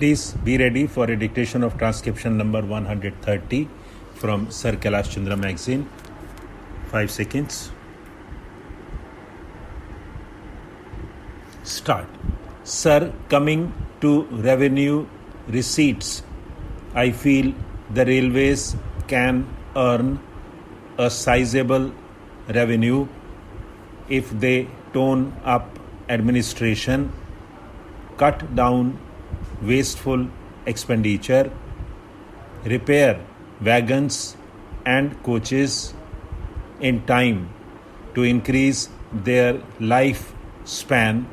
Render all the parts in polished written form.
Please be ready for a dictation of transcription number 130 from Sir Kailash Chandra magazine. 5 seconds. Start. Sir, coming to revenue receipts, I feel the railways can earn a sizable revenue if they tone up administration, cut down wasteful expenditure, repair wagons and coaches in time to increase their lifespan,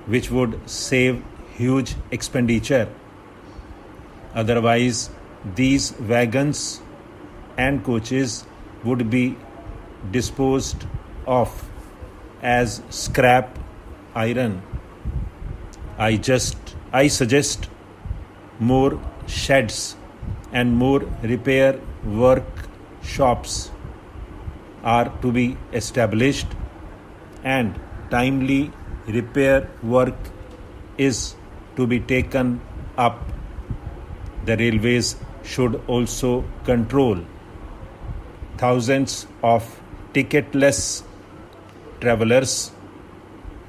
which would save huge expenditure. Otherwise, these wagons and coaches would be disposed of as scrap iron. I suggest more sheds and more repair workshops are to be established, and timely repair work is to be taken up. The railways should also control thousands of ticketless travelers,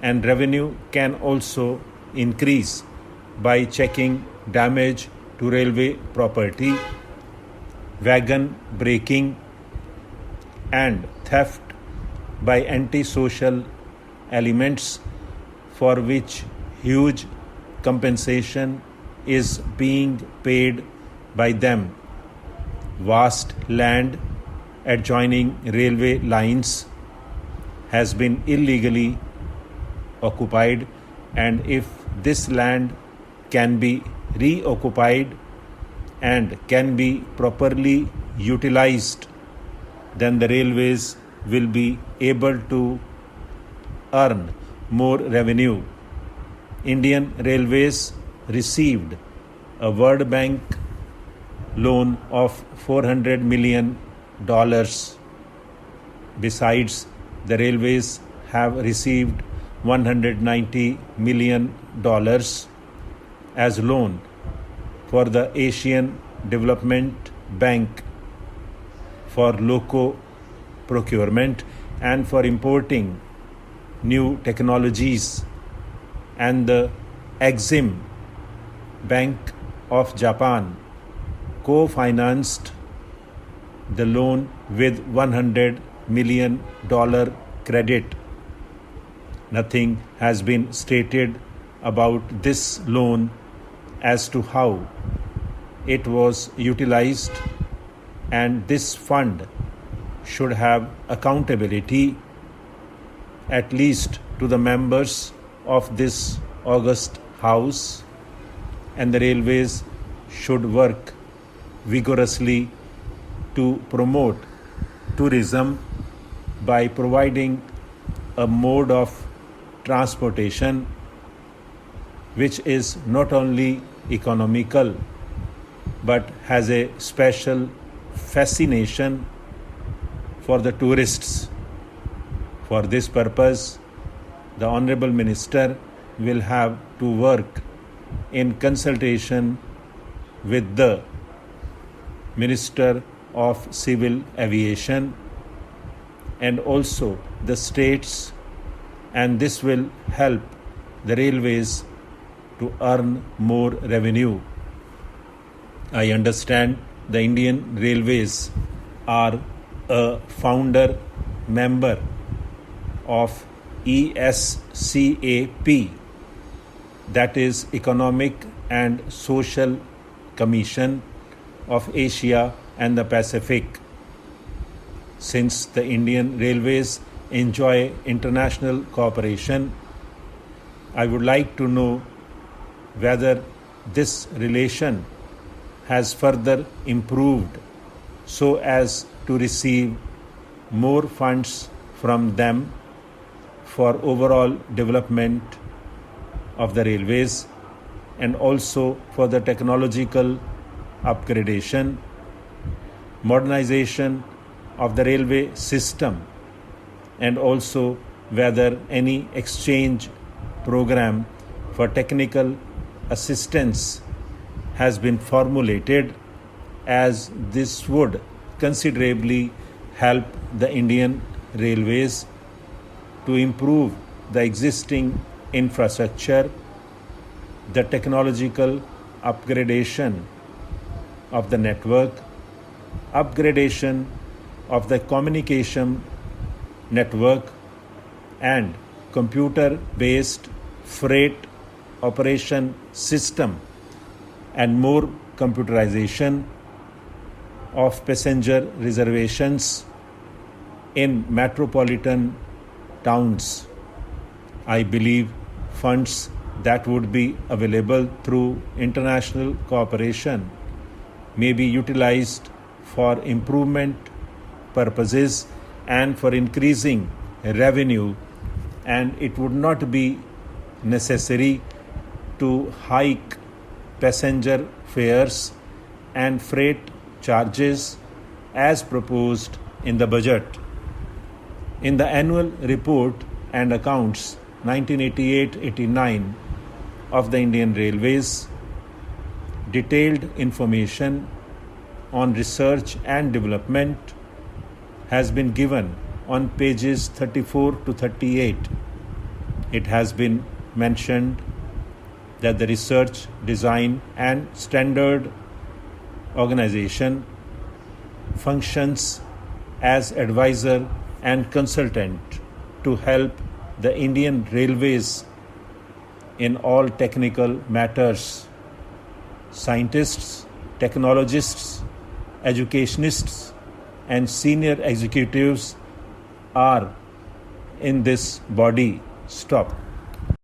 and revenue can also increase by checking damage to railway property, wagon breaking, and theft by antisocial elements, for which huge compensation is being paid by them. Vast land adjoining railway lines has been illegally occupied, and if this land can be reoccupied and can be properly utilized, then the railways will be able to earn more revenue. Indian Railways received a World Bank loan of $400 million. Besides, the railways have received $190 million as loan for the Asian Development Bank for loco procurement and for importing new technologies, and the Exim Bank of Japan co-financed the loan with $100 million credit. Nothing has been stated about this loan as to how it was utilized, and this fund should have accountability, at least to the members of this august house, and the railways should work vigorously to promote tourism by providing a mode of transportation which is not only economical but has a special fascination for the tourists. For this purpose, the Honorable Minister will have to work in consultation with the Minister of Civil Aviation and also the states, and this will help the railways to earn more revenue. I understand the Indian Railways are a founder member of ESCAP, that is Economic and Social Commission of Asia and the Pacific. Since the Indian Railways enjoy international cooperation, I would like to know whether this relation has further improved so as to receive more funds from them for overall development of the railways and also for the technological upgradation, modernization of the railway system, and also whether any exchange program for technical assistance has been formulated, as this would considerably help the Indian Railways to improve the existing infrastructure, the technological upgradation of the network, upgradation of the communication network, and computer-based freight operation system, and more computerization of passenger reservations in metropolitan towns. I believe funds that would be available through international cooperation may be utilized for improvement purposes and for increasing revenue, and it would not be necessary to hike passenger fares and freight charges as proposed in the budget. In the annual report and accounts 1988-89 of the Indian Railways, detailed information on research and development has been given on pages 34 to 38. It has been mentioned that the Research, Design and Standard Organization functions as advisor and consultant to help the Indian Railways in all technical matters. Scientists, technologists, educationists, and senior executives are in this body. Stop.